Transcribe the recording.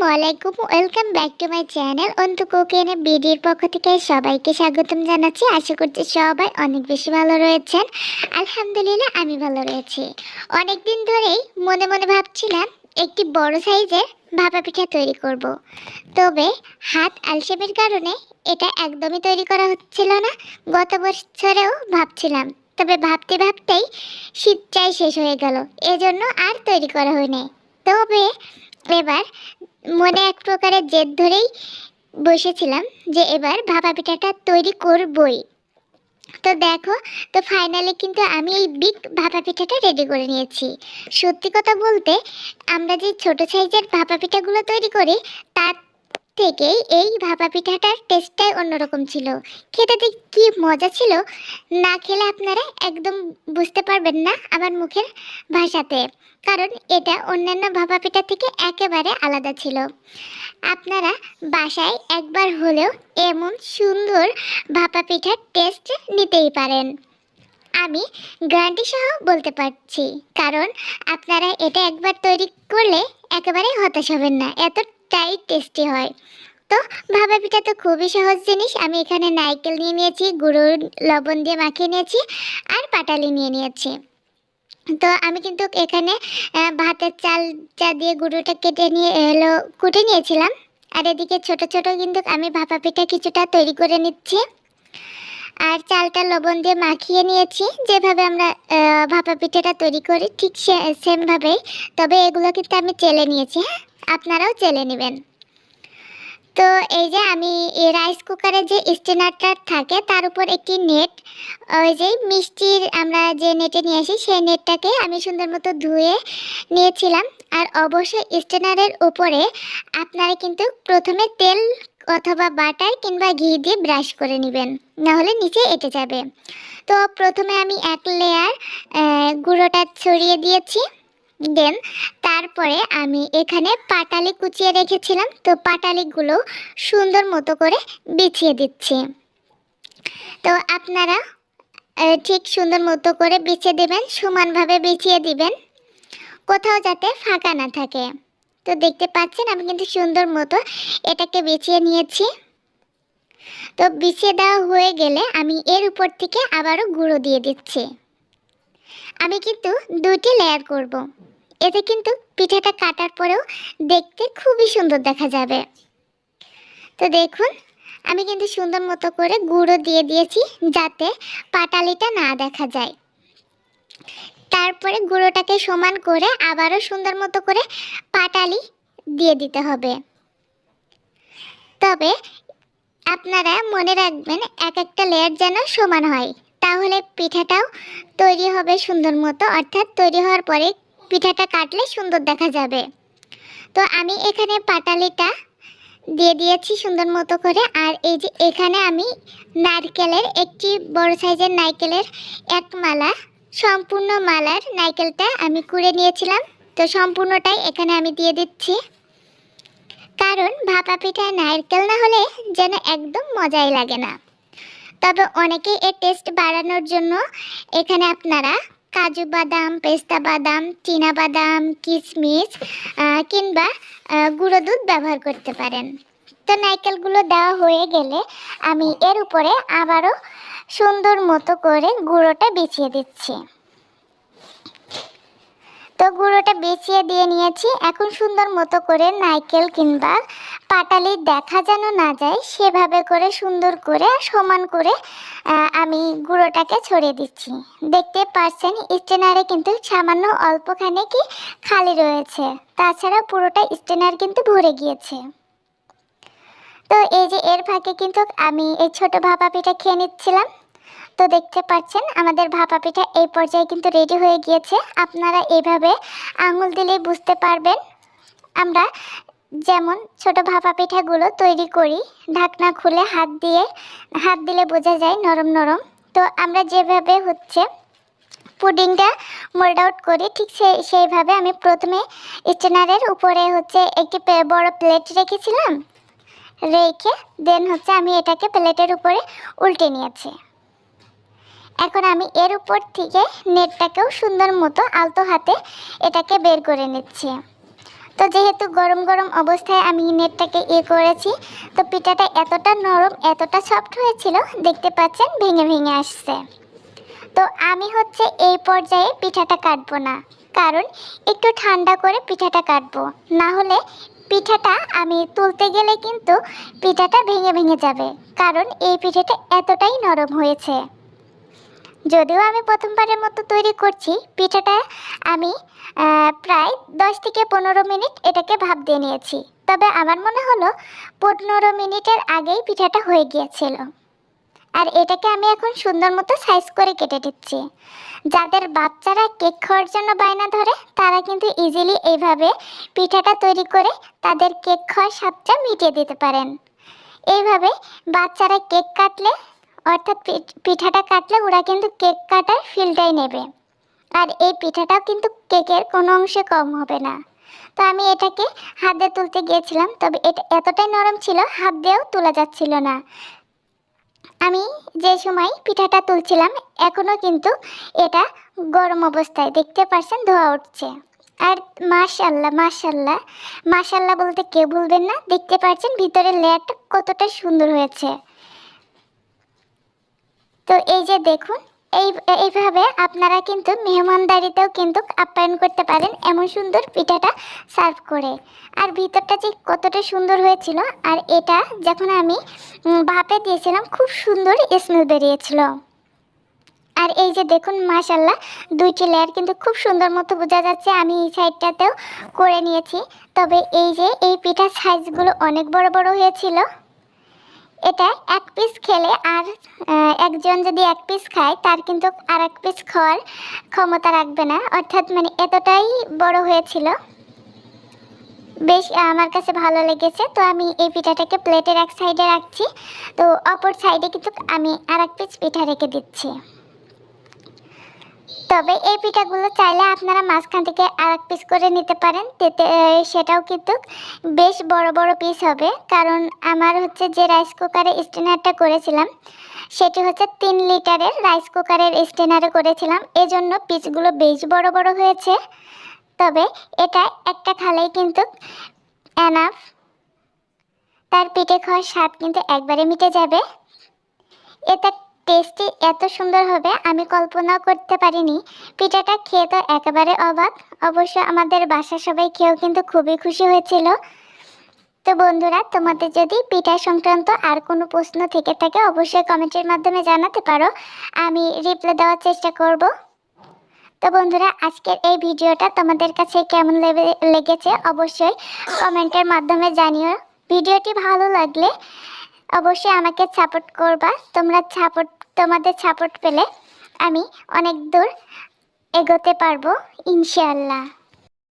আসসালামু আলাইকুম, welcome back to my channel Antu cooking এর ভিডিওর পক্ষ থেকে সবাইকে স্বাগতম জানাচ্ছি। আশা করছি সবাই অনেক বেশি ভালো রয়েছেন। আলহামদুলিল্লাহ আমি ভালো রয়েছি। অনেকদিন ধরেই মনে মনে ভাবছিলাম একটি বড় সাইজের ভাপা পিঠা তৈরি করব। তবে হাত আলসেমির কারণে এটা একদমই তৈরি করা হচ্ছিল না। গত বছরেও ভাবছিলাম, তবে ভাবতে ভাবতেই শীতটাই শেষ হয়ে গেল, এজন্য আর তৈরি করা হয়নি। তবে এবার মনে এক প্রকারের জেদ ধরেই বসেছিলাম যে এবার ভাপা পিঠাটা তৈরি করবই। তো দেখো, তো ফাইনালি কিন্তু আমি এই বিগ ভাপা পিঠাটা রেডি করে নিয়েছি। সত্যি কথা বলতে, আমরা যে ছোট সাইজের ভাপা পিঠাগুলো তৈরি করি তার থেকেই এই ভাপা পিঠাটার টেস্টটাই অন্যরকম ছিল। খেতে ঠিক কি মজা ছিল, না খেলে আপনারা একদম বুঝতে পারবেন না আমার মুখের ভাষাতে। কারণ এটা অন্যান্য ভাপা পিঠা থেকে একেবারে আলাদা ছিল। আপনারা বাসায় একবার হলেও এমন সুন্দর ভাপা পিঠার টেস্ট নিতেই পারেন। আমি গ্যারান্টি সহ বলতে পারছি, কারণ আপনারা এটা একবার তৈরি করলে একেবারে হতাশ হবেন না, এতটাই টেস্টি হয়। তো ভাপা পিঠা তো খুবই সহজ জিনিস। আমি এখানে নারকেল নিয়ে নিয়েছি, গুঁড়ো লবণ দিয়ে মাখিয়ে নিয়েছি, আর পাটালি নিয়ে নিয়েছি। তো আমি কিন্তু এখানে ভাতের চালটা দিয়ে গুঁড়োটা কেটে নিয়ে কুটে নিয়েছিলাম। আর এদিকে ছোট ছোট কিন্তু আমি ভাপা পিঠা কিছুটা তৈরি করে নিচ্ছি। আর চালটা লবণ দিয়ে মাখিয়ে নিয়েছি, যেভাবে আমরা ভাপা পিঠাটা তৈরি করি ঠিক সেমভাবেই। তবে এগুলো কিন্তু আমি চেলে নিয়েছি, হ্যাঁ, আপনারাও চেলে নেবেন। তো এই যে আমি এই রাইস কুকারের যে স্ট্যান্ডারটা থাকে তার উপর একটি নেট, ওই যে মিষ্টির আমরা যে নেটে নিয়ে আসি সেই নেটটাকে আমি সুন্দর মতো ধুয়ে নিয়েছিলাম। আর অবশ্যই স্ট্যান্ডারের উপরে আপনারা কিন্তু প্রথমে তেল অথবা বাটার কিংবা ঘি দিয়ে ব্রাশ করে নেবেন, নাহলে নিচে এঁটে যাবে। তো প্রথমে আমি এক লেয়ার গুঁড়োটা ছড়িয়ে দিয়েছি। দেন তারপরে আমি এখানে পাটালি কুচিয়ে রেখেছিলাম, তো পাটালিগুলো সুন্দর মতো করে বিছিয়ে দিচ্ছি। তো আপনারা ঠিক সুন্দর মতো করে বিছিয়ে দেবেন, সমানভাবে বিছিয়ে দিবেন, কোথাও যাতে ফাঁকা না থাকে। তো দেখতে পাচ্ছেন আমি কিন্তু সুন্দর মতো এটাকে বিছিয়ে নিয়েছি। তো বিছিয়ে দেওয়া হয়ে গেলে আমি এর উপর থেকে আবারও গুঁড়ো দিয়ে দিচ্ছি। আমি কিন্তু দুটি লেয়ার করব, এতে কিন্তু পিঠাটা কাটার পরেও দেখতে খুবই সুন্দর দেখা যাবে। তো দেখুন, আমি কিন্তু সুন্দর মতো করে গুঁড়ো দিয়ে দিয়েছি যাতে পাটালিটা না দেখা যায়। তারপরে গুঁড়োটাকে সমান করে আবারও সুন্দর মতো করে পাটালি দিয়ে দিতে হবে। তবে আপনারা মনে রাখবেন এক একটা লেয়ার যেন সমান হয়, তাহলে পিঠাটাও তৈরি হবে সুন্দর মতো, অর্থাৎ তৈরি হওয়ার পরে পিঠাটা কাটলে সুন্দর দেখা যাবে। তো আমি এখানে পাটালিটা দিয়ে দিয়েছি সুন্দর মতো করে। আর এই যে এখানে আমি নারকেলের একটি বড় সাইজের নারকেলের এক মালা, সম্পূর্ণ মালার নারকেলটা আমি কুড়ে নিয়েছিলাম, তো সম্পূর্ণটাই এখানে আমি দিয়ে দিচ্ছি। কারণ ভাপা পিঠায় নারকেল না হলে যেন একদম মজাই লাগে না। তবে অনেকেই এর টেস্ট বাড়ানোর জন্য এখানে আপনারা কাজু বাদাম, পেস্তা বাদাম, চীনা বাদাম, কিশমিশ কিংবা গুঁড়ো দুধ ব্যবহার করতে পারেন। তো নারকেলগুলো দেওয়া হয়ে গেলে আমি এর উপরে আবারও সুন্দর মতো করে গুঁড়োটা বিছিয়ে দিচ্ছি। তো গুঁড়োটা বিছিয়ে দিয়ে নিয়েছি। এখন সুন্দর মতো করে নারকেল কিংবা পাটালি দেখা যেন না যায় সেভাবে করে সুন্দর করে সমান করে আমি গুঁড়োটাকে ছড়িয়ে দিচ্ছি। দেখতে পাচ্ছেন স্ট্যান্ডারে কিন্তু সামান্য অল্পখানি কি খালি রয়েছে, তাছাড়া পুরোটা স্ট্যান্ডার কিন্তু ভরে গিয়েছে। তো এই যে এর ফাঁকে কিন্তু আমি এই ছোট ভাপা পিঠা খেয়ে নিচ্ছিলাম। তো দেখতে পাচ্ছেন আমাদের ভাপা পিঠা এই পর্যায়ে কিন্তু রেডি হয়ে গিয়েছে। আপনারা এইভাবে আঙুল দিলেই বুঝতে পারবেন। আমরা যেমন ছোট ভাপা পিঠাগুলো তৈরি করি ঢাকনা খুলে হাত দিলে বোঝা যায় নরম নরম। তো আমরা যেভাবে পুডিংটা মোল্ড আউট করি ঠিক সেইভাবে আমি প্রথমে স্ট্যান্ডারের উপরে একটি বড় প্লেট রেখেছিলাম, রেখে দেন আমি এটাকে প্লেটের উপরে উল্টে নিয়েছি। এখন আমি এর উপর থেকে নেটটাকেও সুন্দর মতো আলতো হাতে এটাকে বের করে নিচ্ছি। তো যেহেতু গরম গরম অবস্থায় আমি নেটটাকে করেছি, তো পিঠাটা এতটা নরম এতটা সফট হয়েছিল, দেখতে পাচ্ছেন ভেঙে ভেঙে আসছে। তো আমি হচ্ছে এই পর্যায়ে পিঠাটা কাটবো না, কারণ একটু ঠান্ডা করে পিঠাটা কাটবো, না হলে পিঠাটা আমি তুলতে গেলে কিন্তু পিঠাটা ভেঙে ভেঙে যাবে, কারণ এই পিঠাটা এতটাই নরম হয়েছে। যদিও আমি প্রথমবারের মতো তৈরি করছি, পিঠাটা আমি প্রায় 10 থেকে 15 মিনিট এটাকে ভাপ দিয়ে নিয়েছি, তবে আমার মনে হলো 15 মিনিটের আগেই পিঠাটা হয়ে গিয়েছিল। আর এটাকে আমি এখন সুন্দর মতো সাইজ করে কেটে দিচ্ছি। যাদের বাচ্চারা কেক খাওয়ার জন্য বায়না ধরে, তারা কিন্তু ইজিলি এইভাবে পিঠাটা তৈরি করে তাদের কেক খাওয়ার স্বাদটা মিটিয়ে দিতে পারেন। এইভাবে বাচ্চারা কেক কাটলে, অর্থাৎ পিঠাটা কাটলে ওরা কিন্তু কেক কাটার ফিলটাই নেবে, আর এই পিঠাটাও কিন্তু কেকের কোনো অংশে কম হবে না। তো আমি এটাকে হাত দিয়ে তুলতে গিয়েছিলাম, তবে এটা এতটাই নরম ছিল হাত দিয়েও তোলা যাচ্ছিল না। আমি যে সময় পিঠাটা তুলছিলাম এখনও কিন্তু এটা গরম অবস্থায়, দেখতে পাচ্ছেন ধোয়া উঠছে। আর মাশাল্লাহ মাশাল্লাহ মাশাল্লাহ বলতে কেউ ভুলবেন না, দেখতে পাচ্ছেন ভিতরের লেয়ারটা কতটা সুন্দর হয়েছে। তো এই যে দেখুন, এইভাবে আপনারা কিন্তু মেহমানদারিতেও কিন্তু আপ্যায়ন করতে পারেন এমন সুন্দর পিঠাটা সার্ভ করে। আর ভিতরটা যে কতটা সুন্দর হয়েছিল, আর এটা যখন আমি ভাপে দিয়েছিলাম খুব সুন্দর স্মেল বেরিয়েছিল। আর এই যে দেখুন মাশাল্লাহ, দুইটি লেয়ার কিন্তু খুব সুন্দর মতো বোঝা যাচ্ছে। আমি এই সাইডটাতেও করে নিয়েছি, তবে এই যে এই পিঠার সাইজগুলো অনেক বড় বড় হয়েছিল। এটা এক পিস খেলে আর একজন যদি এক পিস খায় তার কিন্তু আর এক পিস খাওয়ার ক্ষমতা রাখবে না, অর্থাৎ মানে এতটাই বড় হয়েছিল। বেশ আমার কাছে ভালো লেগেছে। তো আমি এই পিঠাটাকে প্লেটের এক সাইডে রাখছি, তো অপর সাইডে কিন্তু আমি আর এক পিস পিঠা রেখে দিচ্ছি। তবে এই পিঠাগুলো চাইলে আপনারা মাঝখান থেকে আর এক পিস করে নিতে পারেন, সেটাও কিন্তু বেশ বড় বড় পিস হবে। কারণ আমার হচ্ছে যে রাইস কুকারে স্টেনারটা করেছিলাম, সেটি হচ্ছে 3 লিটারের রাইস কুকারের স্টেনারে করেছিলাম, এজন্য পিসগুলো বেশ বড় বড় হয়েছে। তবে এটা একটা খালেই কিন্তু এনাফ, তার পিঠে খাওয়ার স্বাদ কিন্তু একবারে মিটে যাবে। এটা টেস্টি এত সুন্দর হবে আমি কল্পনাও করতে পারিনি। পিঠাটা খেয়ে তো একেবারে অবাক। অবশ্য আমাদের বাসার সবাই খেয়েও কিন্তু খুবই খুশি হয়েছিল। তো বন্ধুরা, তোমাদের যদি পিঠা সংক্রান্ত আর কোনো প্রশ্ন থেকে থাকে অবশ্যই কমেন্টের মাধ্যমে জানাতে পারো, আমি রিপ্লাই দেওয়ার চেষ্টা করব। তো বন্ধুরা, আজকের এই ভিডিওটা তোমাদের কাছে কেমন লেগেছে অবশ্যই কমেন্টের মাধ্যমে জানিও। ভিডিওটি ভালো লাগলে অবশ্যই আমাকে সাপোর্ট করবা। তোমাদের সাপোর্ট পেলে আমি অনেক দূর এগোতে পারবো ইনশাআল্লাহ।